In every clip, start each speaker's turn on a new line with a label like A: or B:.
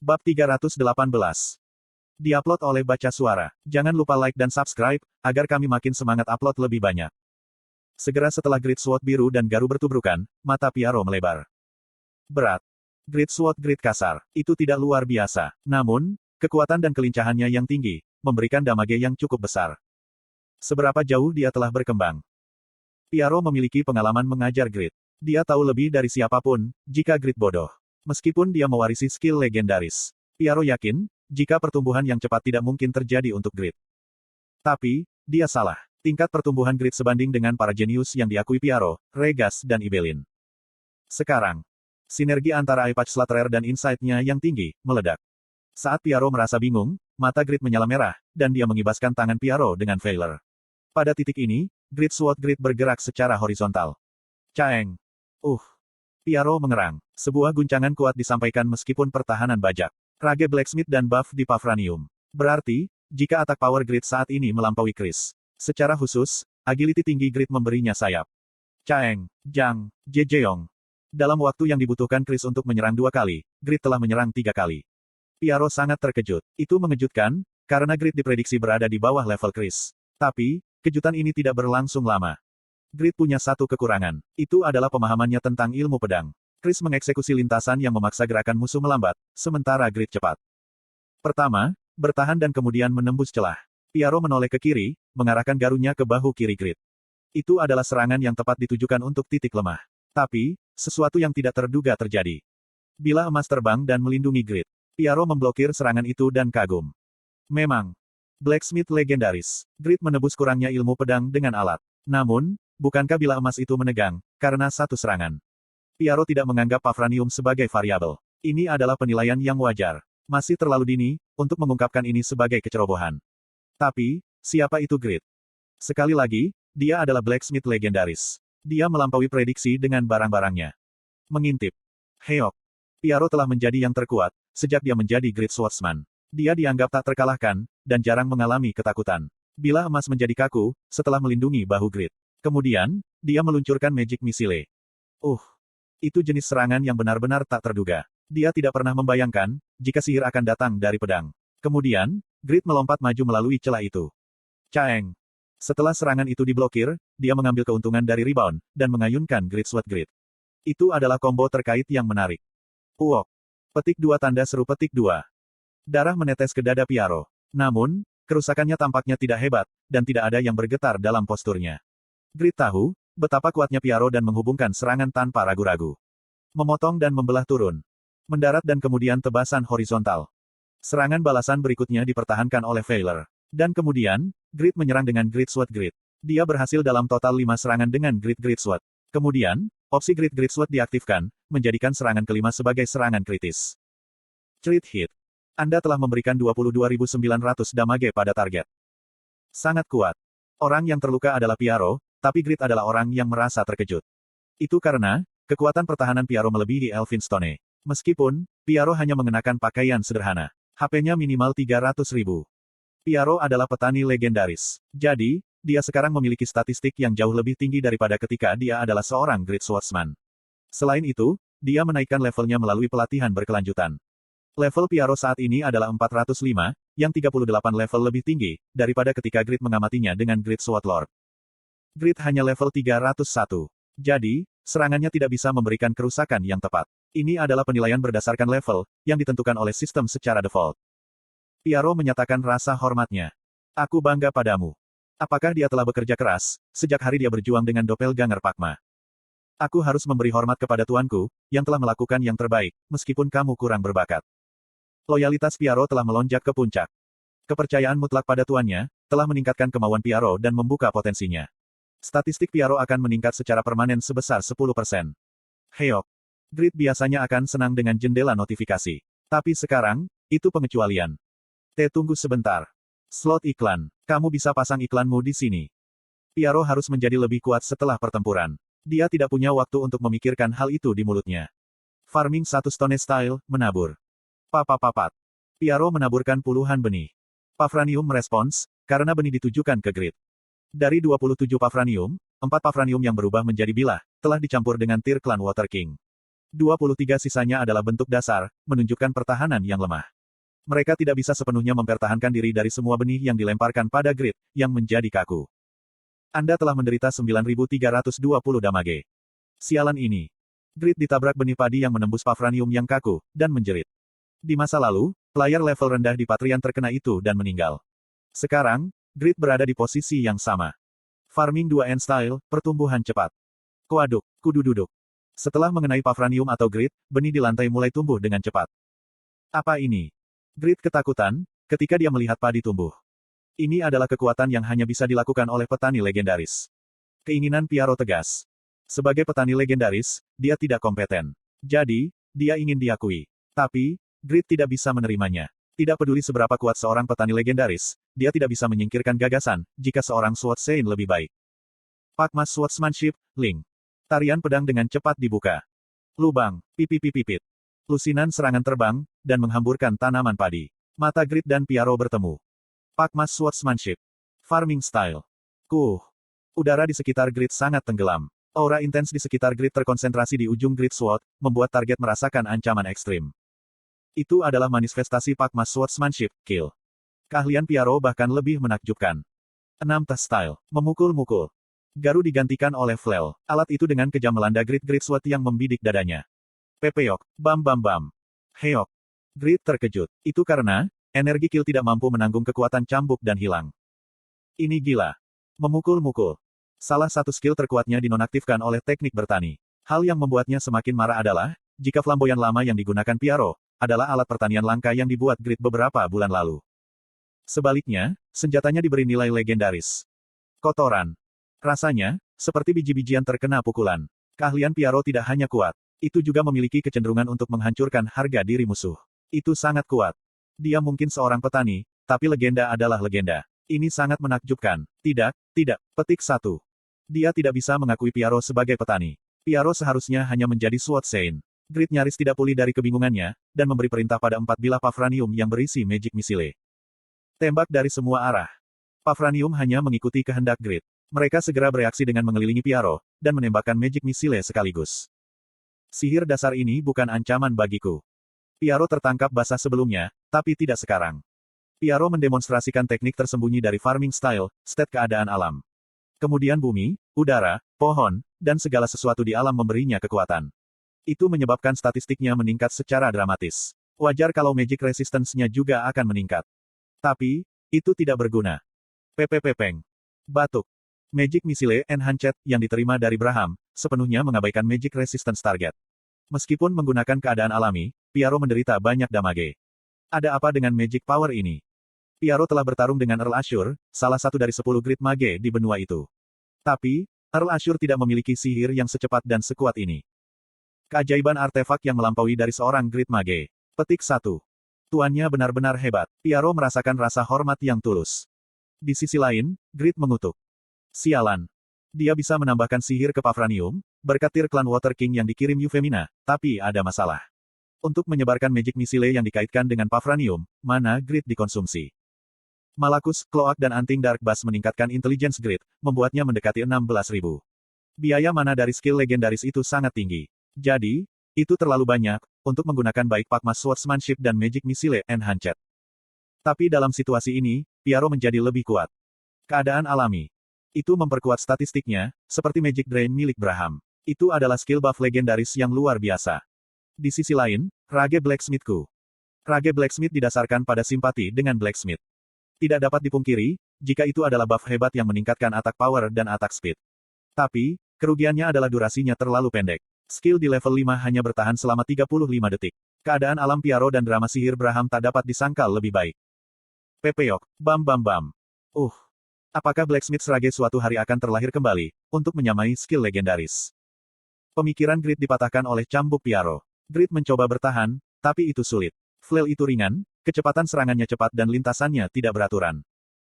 A: Bab 318. Diupload oleh Baca Suara. Jangan lupa like dan subscribe, agar kami makin semangat upload lebih banyak. Segera setelah Great Sword biru dan garu bertubrukan, mata Piaro melebar. Berat. Great Sword Great kasar, itu tidak luar biasa. Namun, kekuatan dan kelincahannya yang tinggi, memberikan damage yang cukup besar. Seberapa jauh dia telah berkembang? Piaro memiliki pengalaman mengajar Grid. Dia tahu lebih dari siapapun, jika Grid bodoh. Meskipun dia mewarisi skill legendaris. Piaro yakin, jika pertumbuhan yang cepat tidak mungkin terjadi untuk Grid. Tapi, dia salah. Tingkat pertumbuhan Grid sebanding dengan para jenius yang diakui Piaro, Regas dan Ibelin. Sekarang, sinergi antara Apex Slaterer dan insight-nya yang tinggi, meledak. Saat Piaro merasa bingung, mata Grid menyala merah, dan dia mengibaskan tangan Piaro dengan Veiler. Pada titik ini, Great Sword Grid bergerak secara horizontal. Caeng. Piaro mengerang. Sebuah guncangan kuat disampaikan meskipun pertahanan bajak. Rage Blacksmith dan buff di Pavranium. Berarti, jika atak power Grid saat ini melampaui Chris. Secara khusus, agility tinggi Grid memberinya sayap. Caeng, Jang, Jejeong. Dalam waktu yang dibutuhkan Chris untuk menyerang 2 kali, Grid telah menyerang 3 kali. Piaro sangat terkejut. Itu mengejutkan, karena Grid diprediksi berada di bawah level Chris. Tapi, kejutan ini tidak berlangsung lama. Grid punya satu kekurangan. Itu adalah pemahamannya tentang ilmu pedang. Chris mengeksekusi lintasan yang memaksa gerakan musuh melambat, sementara Grid cepat. Pertama, bertahan dan kemudian menembus celah. Piaro menoleh ke kiri, mengarahkan garunya ke bahu kiri Grid. Itu adalah serangan yang tepat ditujukan untuk titik lemah. Tapi, sesuatu yang tidak terduga terjadi. Bila emas terbang dan melindungi Grid, Piaro memblokir serangan itu dan kagum. Memang, Blacksmith legendaris. Grid menebus kurangnya ilmu pedang dengan alat. Namun, bukankah bila emas itu menegang, karena satu serangan? Piaro tidak menganggap Pavranium sebagai variabel. Ini adalah penilaian yang wajar. Masih terlalu dini, untuk mengungkapkan ini sebagai kecerobohan. Tapi, siapa itu Grid? Sekali lagi, dia adalah Blacksmith legendaris. Dia melampaui prediksi dengan barang-barangnya. Mengintip. Heok. Piaro telah menjadi yang terkuat, sejak dia menjadi Great Swordsman. Dia dianggap tak terkalahkan, dan jarang mengalami ketakutan. Bila emas menjadi kaku, setelah melindungi bahu Grid. Kemudian, dia meluncurkan Magic Missile. Itu jenis serangan yang benar-benar tak terduga. Dia tidak pernah membayangkan, jika sihir akan datang dari pedang. Kemudian, Grid melompat maju melalui celah itu. Caeng. Setelah serangan itu diblokir, dia mengambil keuntungan dari rebound, dan mengayunkan Great Sword Grid. Itu adalah combo terkait yang menarik. Uok. Petik 2 tanda seru petik 2. Darah menetes ke dada Piaro. Namun, kerusakannya tampaknya tidak hebat, dan tidak ada yang bergetar dalam posturnya. Grid tahu, betapa kuatnya Piaro dan menghubungkan serangan tanpa ragu-ragu. Memotong dan membelah turun. Mendarat dan kemudian tebasan horizontal. Serangan balasan berikutnya dipertahankan oleh Veiler. Dan kemudian, Grid menyerang dengan Great Sword Grid. Dia berhasil dalam total 5 serangan dengan Great Sword. Kemudian, opsi Great Sword diaktifkan, menjadikan serangan kelima sebagai serangan kritis. Crit hit. Anda telah memberikan 22.900 damage pada target. Sangat kuat. Orang yang terluka adalah Piaro, tapi Grid adalah orang yang merasa terkejut. Itu karena, kekuatan pertahanan Piaro melebihi Elphinstone. Meskipun, Piaro hanya mengenakan pakaian sederhana. HP-nya minimal 300.000. Piaro adalah petani legendaris. Jadi, dia sekarang memiliki statistik yang jauh lebih tinggi daripada ketika dia adalah seorang Great Swordsman. Selain itu, dia menaikkan levelnya melalui pelatihan berkelanjutan. Level Piaro saat ini adalah 405, yang 38 level lebih tinggi, daripada ketika Grid mengamatinya dengan Great Sword Lord. Grid hanya level 301. Jadi, serangannya tidak bisa memberikan kerusakan yang tepat. Ini adalah penilaian berdasarkan level, yang ditentukan oleh sistem secara default. Piaro menyatakan rasa hormatnya. Aku bangga padamu. Apakah dia telah bekerja keras, sejak hari dia berjuang dengan Doppelganger Pakma? Aku harus memberi hormat kepada tuanku, yang telah melakukan yang terbaik, meskipun kamu kurang berbakat. Loyalitas Piaro telah melonjak ke puncak. Kepercayaan mutlak pada tuannya, telah meningkatkan kemauan Piaro dan membuka potensinya. Statistik Piaro akan meningkat secara permanen sebesar 10%. Heok. Grid biasanya akan senang dengan jendela notifikasi. Tapi sekarang, itu pengecualian. Tunggu sebentar. Slot iklan. Kamu bisa pasang iklanmu di sini. Piaro harus menjadi lebih kuat setelah pertempuran. Dia tidak punya waktu untuk memikirkan hal itu di mulutnya. Farming 1 stone style, menabur. Papapapat. Piaro menaburkan puluhan benih. Pavranium merespons, karena benih ditujukan ke Grid. Dari 27 Pavranium, 4 Pavranium yang berubah menjadi bilah, telah dicampur dengan tir klan Water King. 23 sisanya adalah bentuk dasar, menunjukkan pertahanan yang lemah. Mereka tidak bisa sepenuhnya mempertahankan diri dari semua benih yang dilemparkan pada grid, yang menjadi kaku. Anda telah menderita 9.320 damage. Sialan ini. Grid ditabrak benih padi yang menembus pavranium yang kaku, dan menjerit. Di masa lalu, player level rendah di Patrian terkena itu dan meninggal. Sekarang, Grid berada di posisi yang sama. Farming 2N Style, pertumbuhan cepat. Kuaduk, kudu duduk. Setelah mengenai pavranium atau grid, benih di lantai mulai tumbuh dengan cepat. Apa ini? Grid ketakutan, ketika dia melihat padi tumbuh. Ini adalah kekuatan yang hanya bisa dilakukan oleh petani legendaris. Keinginan Piaro tegas. Sebagai petani legendaris, dia tidak kompeten. Jadi, dia ingin diakui. Tapi, Grid tidak bisa menerimanya. Tidak peduli seberapa kuat seorang petani legendaris, dia tidak bisa menyingkirkan gagasan, jika seorang Sword Saint lebih baik. Pakmas Swordsmanship, Link. Tarian pedang dengan cepat dibuka. Lubang, pipit. Lusinan serangan terbang, dan menghamburkan tanaman padi. Mata Grid dan Piaro bertemu. Pakmas Swordsmanship. Farming Style. Udara di sekitar Grid sangat tenggelam. Aura intens di sekitar Grid terkonsentrasi di ujung Grid Sword, membuat target merasakan ancaman ekstrim. Itu adalah manifestasi Pakmas Swordsmanship, Kill. Keahlian Piaro bahkan lebih menakjubkan. 6 Test Style. Memukul-mukul. Garu digantikan oleh Flail. Alat itu dengan kejam melanda Grid Sword yang membidik dadanya. Pepeyok. Bam. Heok. Grid terkejut. Itu karena, energi Kill tidak mampu menanggung kekuatan cambuk dan hilang. Ini gila. Memukul-mukul. Salah satu skill terkuatnya dinonaktifkan oleh teknik bertani. Hal yang membuatnya semakin marah adalah, jika flamboyan lama yang digunakan Piaro, adalah alat pertanian langka yang dibuat Grid beberapa bulan lalu. Sebaliknya, senjatanya diberi nilai legendaris. Kotoran. Rasanya, seperti biji-bijian terkena pukulan. Keahlian Piaro tidak hanya kuat, itu juga memiliki kecenderungan untuk menghancurkan harga diri musuh. Itu sangat kuat. Dia mungkin seorang petani, tapi legenda adalah legenda. Ini sangat menakjubkan. Tidak. Petik 1. Dia tidak bisa mengakui Piaro sebagai petani. Piaro seharusnya hanya menjadi Sword Saint. Grid nyaris tidak pulih dari kebingungannya, dan memberi perintah pada 4 bilah pavranium yang berisi Magic Missile. Tembak dari semua arah. Pavranium hanya mengikuti kehendak Grid. Mereka segera bereaksi dengan mengelilingi Piaro, dan menembakkan Magic Missile sekaligus. Sihir dasar ini bukan ancaman bagiku. Piaro tertangkap basah sebelumnya, tapi tidak sekarang. Piaro mendemonstrasikan teknik tersembunyi dari farming style, state keadaan alam. Kemudian bumi, udara, pohon, dan segala sesuatu di alam memberinya kekuatan. Itu menyebabkan statistiknya meningkat secara dramatis. Wajar kalau magic resistance-nya juga akan meningkat. Tapi, itu tidak berguna. Peng. Batuk. Magic Missile Enhanced yang diterima dari Braham, sepenuhnya mengabaikan magic resistance target. Meskipun menggunakan keadaan alami, Piaro menderita banyak damage. Ada apa dengan magic power ini? Piaro telah bertarung dengan Earl Ashur, salah satu dari 10 Grid Mage di benua itu. Tapi, Earl Ashur tidak memiliki sihir yang secepat dan sekuat ini. Keajaiban artefak yang melampaui dari seorang Grid Mage. Petik 1. Tuannya benar-benar hebat. Piaro merasakan rasa hormat yang tulus. Di sisi lain, Grid mengutuk. Sialan. Dia bisa menambahkan sihir ke pavranium, berkat tir klan Water King yang dikirim Euphemina, tapi ada masalah. Untuk menyebarkan Magic Missile yang dikaitkan dengan pavranium, mana Grid dikonsumsi. Malakus, Cloak dan Anting Dark Bass meningkatkan intelligence Grid, membuatnya mendekati 16.000. Biaya mana dari skill legendaris itu sangat tinggi. Jadi, itu terlalu banyak, untuk menggunakan baik Pakmas Swordsmanship dan Magic Missile Enhanced. Tapi dalam situasi ini, Piaro menjadi lebih kuat. Keadaan alami. Itu memperkuat statistiknya, seperti Magic Drain milik Braham. Itu adalah skill buff legendaris yang luar biasa. Di sisi lain, Rage Blacksmithku. Rage Blacksmith didasarkan pada simpati dengan Blacksmith. Tidak dapat dipungkiri, jika itu adalah buff hebat yang meningkatkan attack power dan attack speed. Tapi, kerugiannya adalah durasinya terlalu pendek. Skill di level 5 hanya bertahan selama 35 detik. Keadaan alam Piaro dan drama sihir Braham tak dapat disangkal lebih baik. Pepeyok, bam. Apakah Blacksmith Rage suatu hari akan terlahir kembali, untuk menyamai skill legendaris? Pemikiran Grid dipatahkan oleh cambuk Piaro. Grid mencoba bertahan, tapi itu sulit. Flail itu ringan, kecepatan serangannya cepat dan lintasannya tidak beraturan.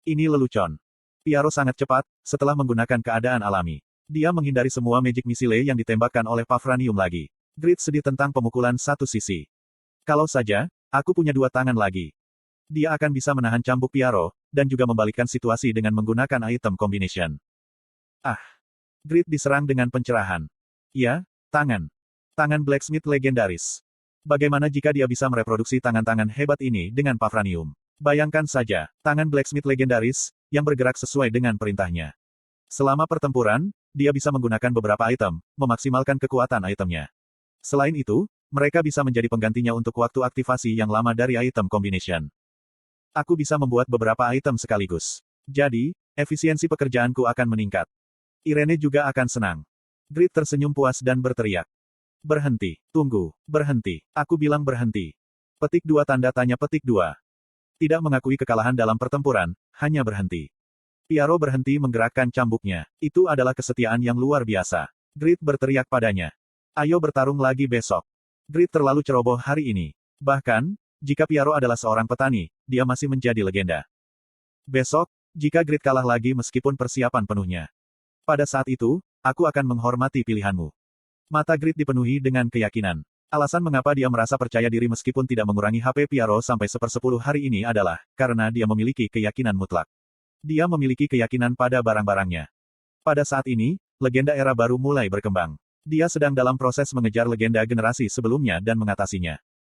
A: Ini lelucon. Piaro sangat cepat, setelah menggunakan keadaan alami. Dia menghindari semua Magic Missile yang ditembakkan oleh pavranium lagi. Grid sedih tentang pemukulan satu sisi. Kalau saja, aku punya 2 tangan lagi. Dia akan bisa menahan cambuk Piaro, dan juga membalikkan situasi dengan menggunakan item combination. Grid diserang dengan pencerahan. Ya, tangan. Tangan blacksmith legendaris. Bagaimana jika dia bisa mereproduksi tangan-tangan hebat ini dengan Pavranium? Bayangkan saja, tangan blacksmith legendaris, yang bergerak sesuai dengan perintahnya. Selama pertempuran, dia bisa menggunakan beberapa item, memaksimalkan kekuatan itemnya. Selain itu, mereka bisa menjadi penggantinya untuk waktu aktivasi yang lama dari item combination. Aku bisa membuat beberapa item sekaligus. Jadi, efisiensi pekerjaanku akan meningkat. Irene juga akan senang. Grid tersenyum puas dan berteriak. Berhenti, tunggu, berhenti. Aku bilang berhenti. Petik 2 tanda tanya petik 2. Tidak mengakui kekalahan dalam pertempuran, hanya berhenti. Piaro berhenti menggerakkan cambuknya. Itu adalah kesetiaan yang luar biasa. Grid berteriak padanya. Ayo bertarung lagi besok. Grid terlalu ceroboh hari ini. Bahkan, jika Piaro adalah seorang petani, dia masih menjadi legenda. Besok, jika Grid kalah lagi meskipun persiapan penuhnya. Pada saat itu, aku akan menghormati pilihanmu. Mata Grid dipenuhi dengan keyakinan. Alasan mengapa dia merasa percaya diri meskipun tidak mengurangi HP Piaro sampai 1/10 hari ini adalah, karena dia memiliki keyakinan mutlak. Dia memiliki keyakinan pada barang-barangnya. Pada saat ini, legenda era baru mulai berkembang. Dia sedang dalam proses mengejar legenda generasi sebelumnya dan mengatasinya.